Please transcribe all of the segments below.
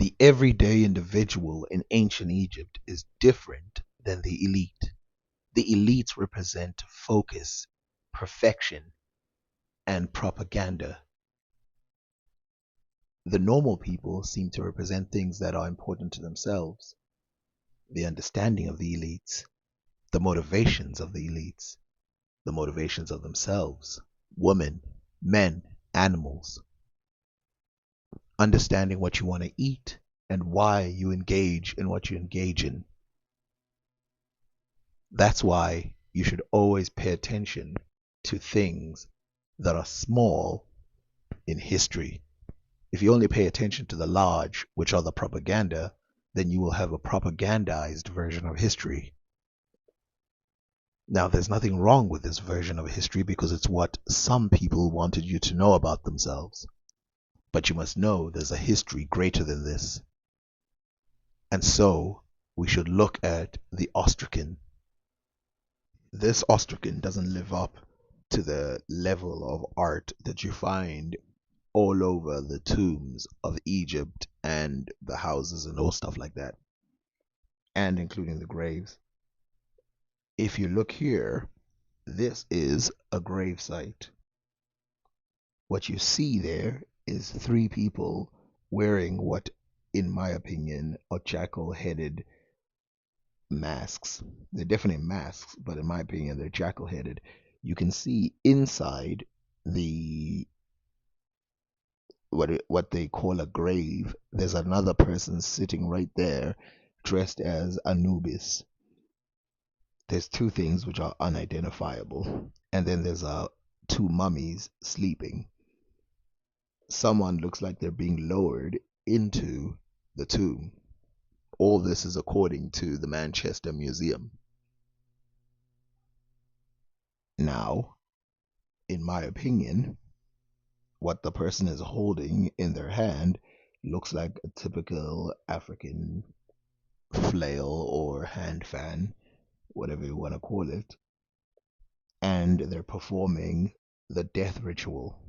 The everyday individual in ancient Egypt is different than the elite. The elites represent focus, perfection, and propaganda. The normal people seem to represent things that are important to themselves, the understanding of the elites, the motivations of the elites, the motivations of themselves, women, men, animals, understanding what you want to eat and why you engage in what you engage in. That's why you should always pay attention to things that are small in history. If you only pay attention to the large, which are the propaganda, then you will have a propagandized version of history. Now, there's nothing wrong with this version of history because it's what some people wanted you to know about themselves. But you must know there's a history greater than this. And so, we should look at the ostracon. This ostracon doesn't live up to the level of art that you find all over the tombs of Egypt and the houses and all stuff like that, and including the graves. If you look here, this is a grave site. What you see there is three people wearing what, in my opinion, are jackal-headed masks. They're definitely masks, but in my opinion, they're jackal-headed. You can see inside the what they call a grave, there's another person sitting right there dressed as Anubis. There's two things which are unidentifiable, and then there's two mummies sleeping. Someone looks like they're being lowered into the tomb. All this is according to the Manchester Museum. Now, in my opinion, what the person is holding in their hand looks like a typical African flail or hand fan, whatever you want to call it, and they're performing the death ritual.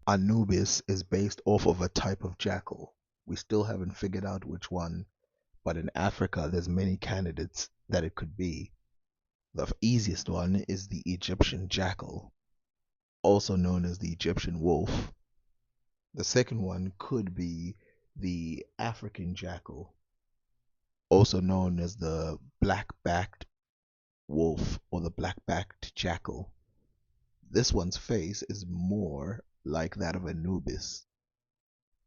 Anubis is based off of a type of jackal. We still haven't figured out which one, but in Africa there's many candidates that it could be. The easiest one is the Egyptian jackal, also known as the Egyptian wolf. The second one could be the African jackal, also known as the black-backed wolf or the black-backed jackal. This one's face is more like that of Anubis,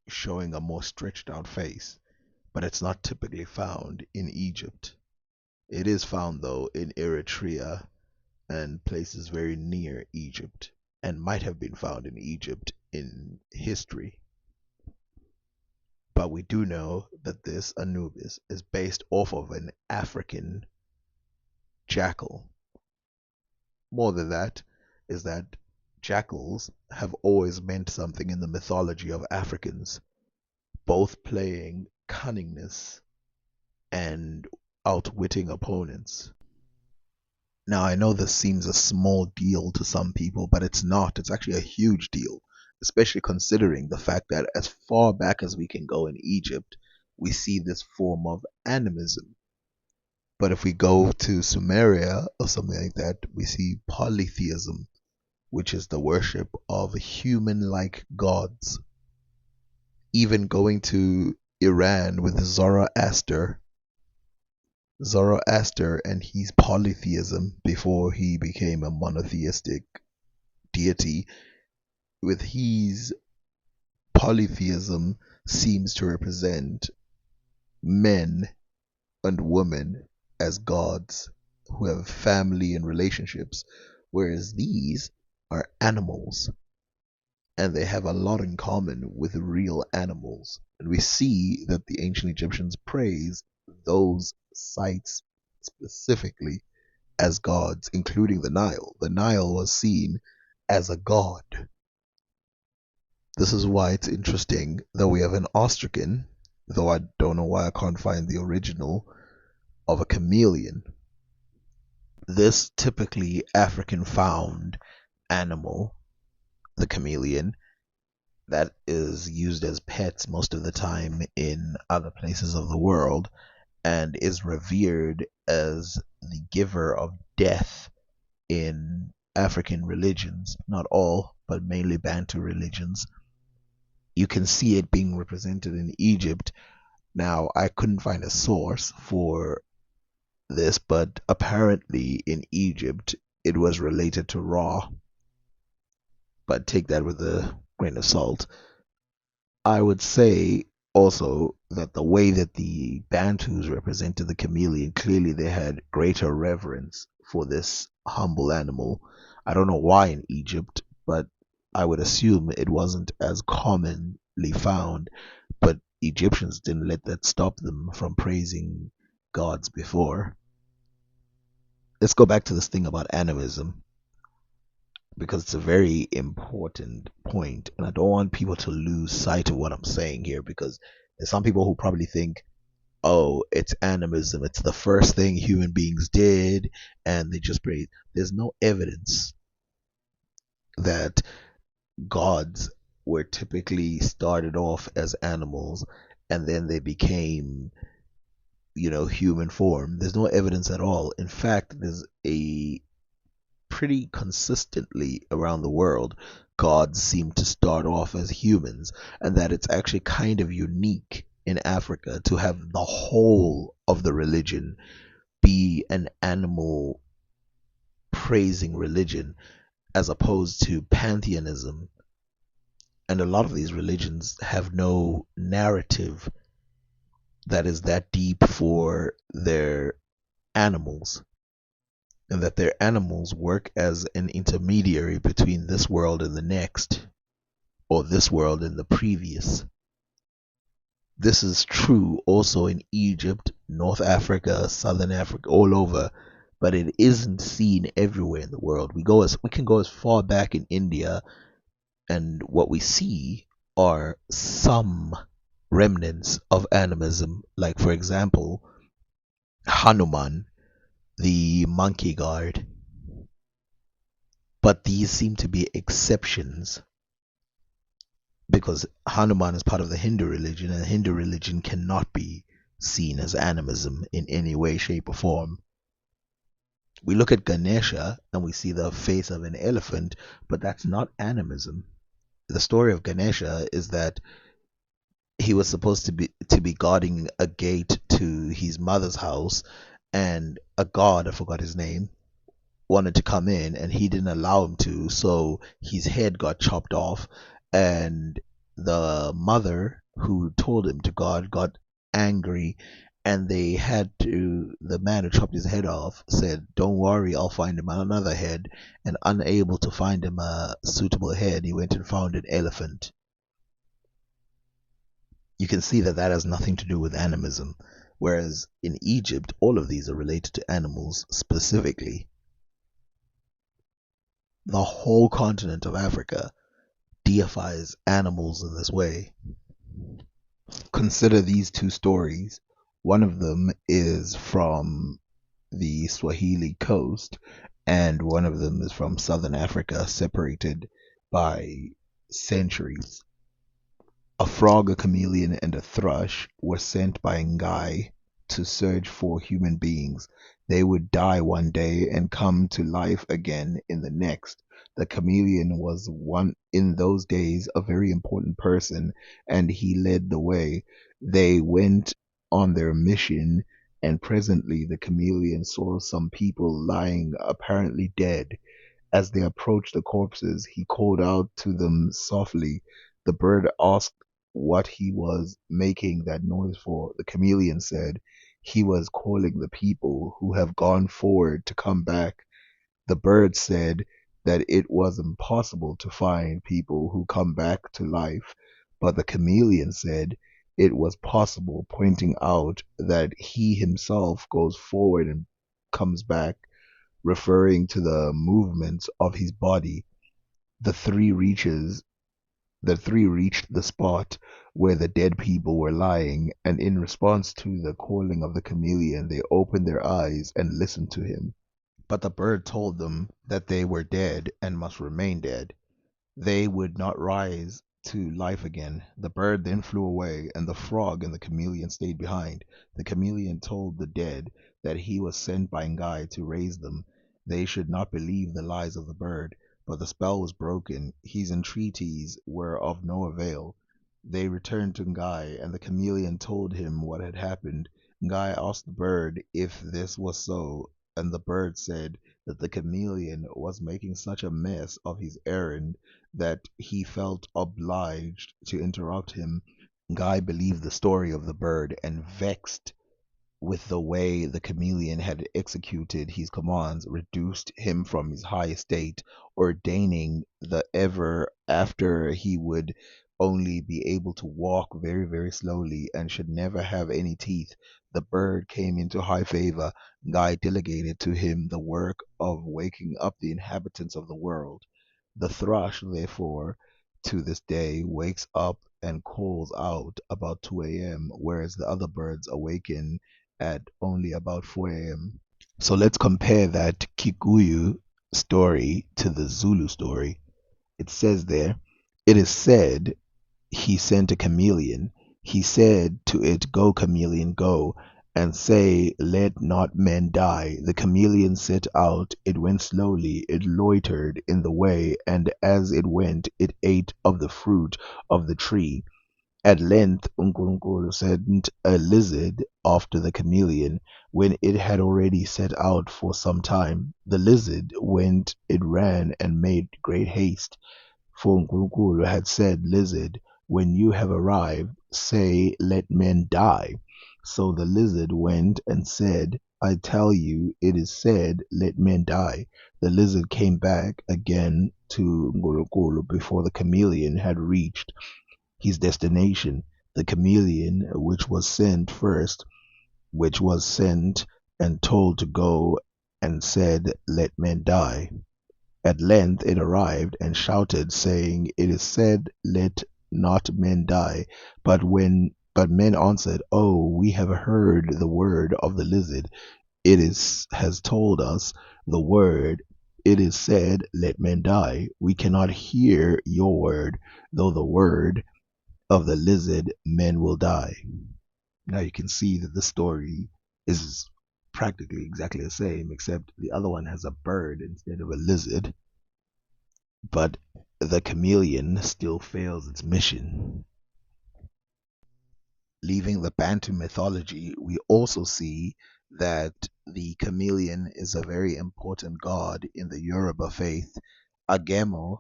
showing a more stretched out face, but it's not typically found in Egypt. It is found though in Eritrea and places very near Egypt, and might have been found in Egypt in history. But we do know that this Anubis is based off of an African jackal. More than that is that jackals have always meant something in the mythology of Africans, both playing cunningness and outwitting opponents. Now, I know this seems a small deal to some people, but it's not. It's actually a huge deal, especially considering the fact that as far back as we can go in Egypt, we see this form of animism. But if we go to Sumeria or something like that, we see polytheism, which is the worship of human-like gods. Even going to Iran with Zoroaster and his polytheism before he became a monotheistic deity, with his polytheism seems to represent men and women as gods who have family and relationships, whereas these are animals and they have a lot in common with real animals. And we see that the ancient Egyptians praise those sites specifically as gods, including the Nile. The Nile was seen as a god. This is why it's interesting that we have an ostracon, though I don't know why I can't find the original, of a chameleon. This typically African found animal, the chameleon, that is used as pets most of the time in other places of the world and is revered as the giver of death in African religions, not all, but mainly Bantu religions. You can see it being represented in Egypt. Now, I couldn't find a source for this, but apparently in Egypt it was related to Ra, but take that with a grain of salt. I would say also that the way that the Bantus represented the chameleon, clearly they had greater reverence for this humble animal. I don't know why in Egypt, but I would assume it wasn't as commonly found. But Egyptians didn't let that stop them from praising gods before. Let's go back to this thing about animism because it's a very important point, and I don't want people to lose sight of what I'm saying here because there's some people who probably think, oh, it's animism, it's the first thing human beings did, and they just praise. There's no evidence that gods were typically started off as animals and then they became, human form. There's no evidence at all. In fact, there's a pretty consistently around the world, gods seem to start off as humans, and that it's actually kind of unique in Africa to have the whole of the religion be an animal praising religion as opposed to pantheism. And a lot of these religions have no narrative that is that deep for their animals, and that their animals work as an intermediary between this world and the next, or this world and the previous. This is true also in Egypt, North Africa, Southern Africa, all over, but it isn't seen everywhere in the world. We can go as far back in India, and what we see are some remnants of animism, like for example, Hanuman, the monkey god. But these seem to be exceptions because Hanuman is part of the Hindu religion, and the Hindu religion cannot be seen as animism in any way, shape, or form. We look at Ganesha and we see the face of an elephant, but that's not animism. The story of Ganesha is that he was supposed to be guarding a gate to his mother's house, and a god, I forgot his name, wanted to come in and he didn't allow him to, so his head got chopped off, and the mother who told him to guard got angry, and the man who chopped his head off said, don't worry, I'll find him another head. And unable to find him a suitable head, he went and found an elephant. You can see that that has nothing to do with animism, whereas in Egypt all of these are related to animals specifically. The whole continent of Africa deifies animals in this way. Consider these two stories. One of them is from the Swahili coast, and one of them is from southern Africa, separated by centuries. A frog, a chameleon, and a thrush were sent by Ngai to search for human beings. They would die one day and come to life again in the next. The chameleon was one in those days a very important person, and he led the way. They went on their mission, and presently the chameleon saw some people lying apparently dead. As they approached the corpses, he called out to them softly. The bird asked what he was making that noise for. The chameleon said he was calling the people who have gone forward to come back. The bird said that it was impossible to find people who come back to life, but the chameleon said it was possible, pointing out that he himself goes forward and comes back, referring to the movements of his body. The three reaches the three reached the spot where the dead people were lying, and in response to the calling of the chameleon, they opened their eyes and listened to him. But the bird told them that they were dead and must remain dead. They would not rise to life again. The bird then flew away, and the frog and the chameleon stayed behind. The chameleon told the dead that he was sent by Ngai to raise them. They should not believe the lies of the bird, but the spell was broken. His entreaties were of no avail. They returned to Ngai, and the chameleon told him what had happened. Ngai asked the bird if this was so, and the bird said that the chameleon was making such a mess of his errand that he felt obliged to interrupt him. Guy believed the story of the bird and, vexed with the way the chameleon had executed his commands, reduced him from his high estate, ordaining that ever after he would only be able to walk very, very slowly and should never have any teeth. The bird came into high favor. Guy delegated to him the work of waking up the inhabitants of the world. The thrush, therefore, to this day wakes up and calls out about 2 a.m., whereas the other birds awaken at only about 4 a.m. So let's compare that Kikuyu story to the Zulu story. It says there, it is said he sent a chameleon. He said to it, "Go, chameleon, go, and say, let not men die." The chameleon set out. It went slowly. It loitered in the way, and as it went, it ate of the fruit of the tree. At length uNkulunkulu sent a lizard after the chameleon, when it had already set out for some time. The lizard went, it ran, and made great haste. For uNkulunkulu had said, "Lizard, when you have arrived, say, let men die." So the lizard went and said, "I tell you, it is said, let men die." The lizard came back again to uNkulunkulu before the chameleon had reached his destination. The chameleon, which was sent and told to go, and said, "Let men die." At length it arrived and shouted, saying, "It is said, let not men die." But men answered, "Oh, we have heard the word of the lizard. Has told us the word. It is said, let men die. We cannot hear your word, though the word of the lizard men will die." Now you can see that the story is practically exactly the same, except the other one has a bird instead of a lizard, but the chameleon still fails its mission. Leaving the Bantu mythology, we also see that the chameleon is a very important god in the Yoruba faith. Agemo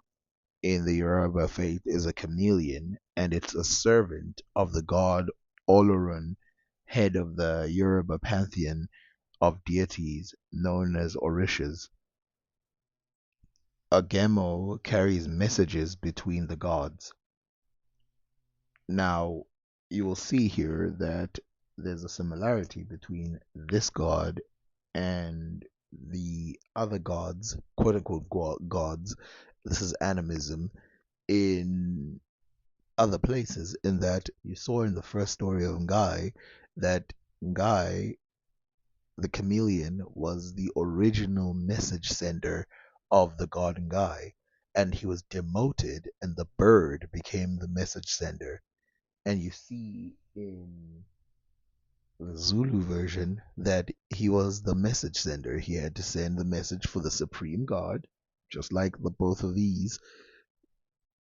in the Yoruba faith is a chameleon, and it's a servant of the god Olorun, head of the Yoruba pantheon of deities known as Orishas. Agemo carries messages between the gods. Now, you will see here that there's a similarity between this god and the other gods, quote unquote gods. This is animism in other places, in that you saw in the first story of Ngai that Ngai, the chameleon, was the original message sender of the god Ngai, and he was demoted, and the bird became the message sender. And you see in the Zulu version that he was the message sender. He had to send the message for the supreme god, just like the both of these,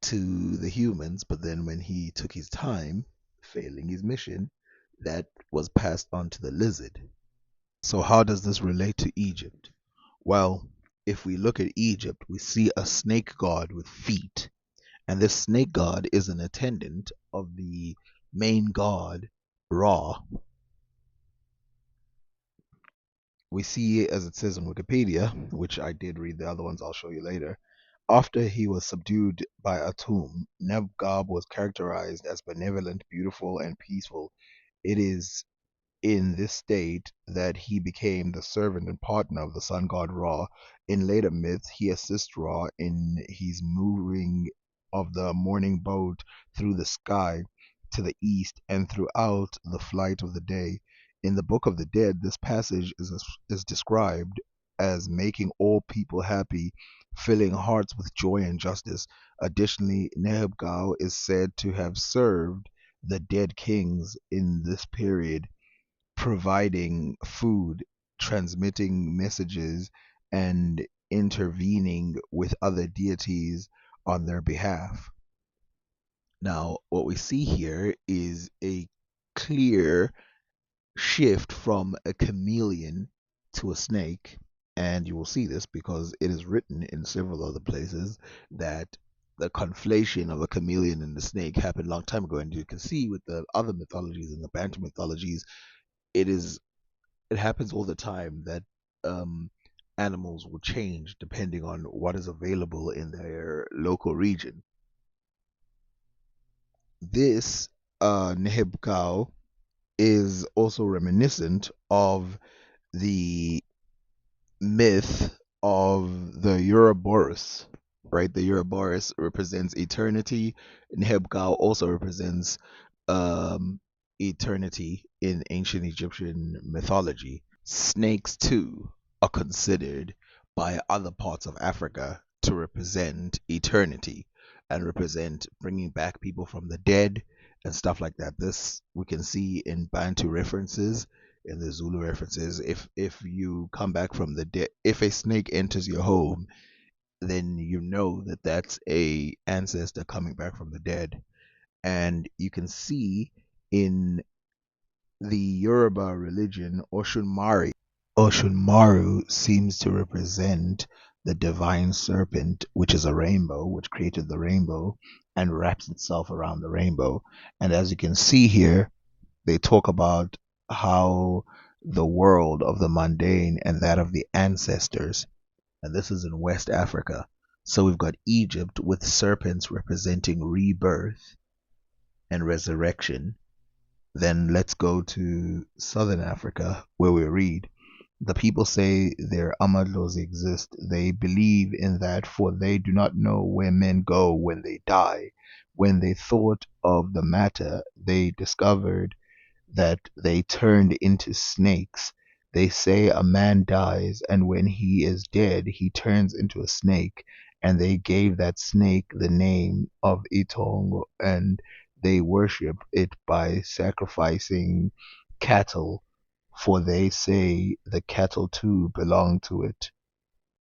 to the humans. But then when he took his time, failing his mission, that was passed on to the lizard. So how does this relate to Egypt? Well, if we look at Egypt, we see a snake god with feet, and this snake god is an attendant of the main god Ra. We see, as it says on Wikipedia, which I did read, the other ones I'll show you later, after he was subdued by Atum, Nebgab was characterized as benevolent, beautiful, and peaceful. It is in this state that he became the servant and partner of the sun god Ra. In later myths, he assists Ra in his moving of the morning boat through the sky to the east and throughout the flight of the day. In the Book of the Dead, this passage is described as making all people happy, filling hearts with joy and justice. Additionally, Nehebgao is said to have served the dead kings in this period, providing food, transmitting messages, and intervening with other deities on their behalf. Now, what we see here is a clear shift from a chameleon to a snake. And you will see this because it is written in several other places that the conflation of a chameleon and the snake happened a long time ago. And you can see with the other mythologies and the Bantu mythologies, it is it happens all the time that um, animals will change depending on what is available in their local region. This Nehebkau is also reminiscent of the myth of the Ouroboros, right? The Ouroboros represents eternity, and Hebgal also represents um, eternity in ancient Egyptian mythology. Snakes, too, are considered by other parts of Africa to represent eternity and represent bringing back people from the dead and stuff like that. This we can see in Bantu references, in the Zulu references. If you come back from the dead, if a snake enters your home, then you know that that's a ancestor coming back from the dead. And you can see in the Yoruba religion, Oshunmaru seems to represent the divine serpent, which is a rainbow, which created the rainbow and wraps itself around the rainbow. And as you can see here, they talk about how the world of the mundane and that of the ancestors, and this is in West Africa. So we've got Egypt with serpents representing rebirth and resurrection. Then let's go to Southern Africa where we read, the people say their amadlos exist. They believe in that, for they do not know where men go when they die. When they thought of the matter, they discovered that they turned into snakes. They say a man dies, and when he is dead, he turns into a snake. And they gave that snake the name of Itongo, and they worship it by sacrificing cattle, for they say the cattle too belong to it.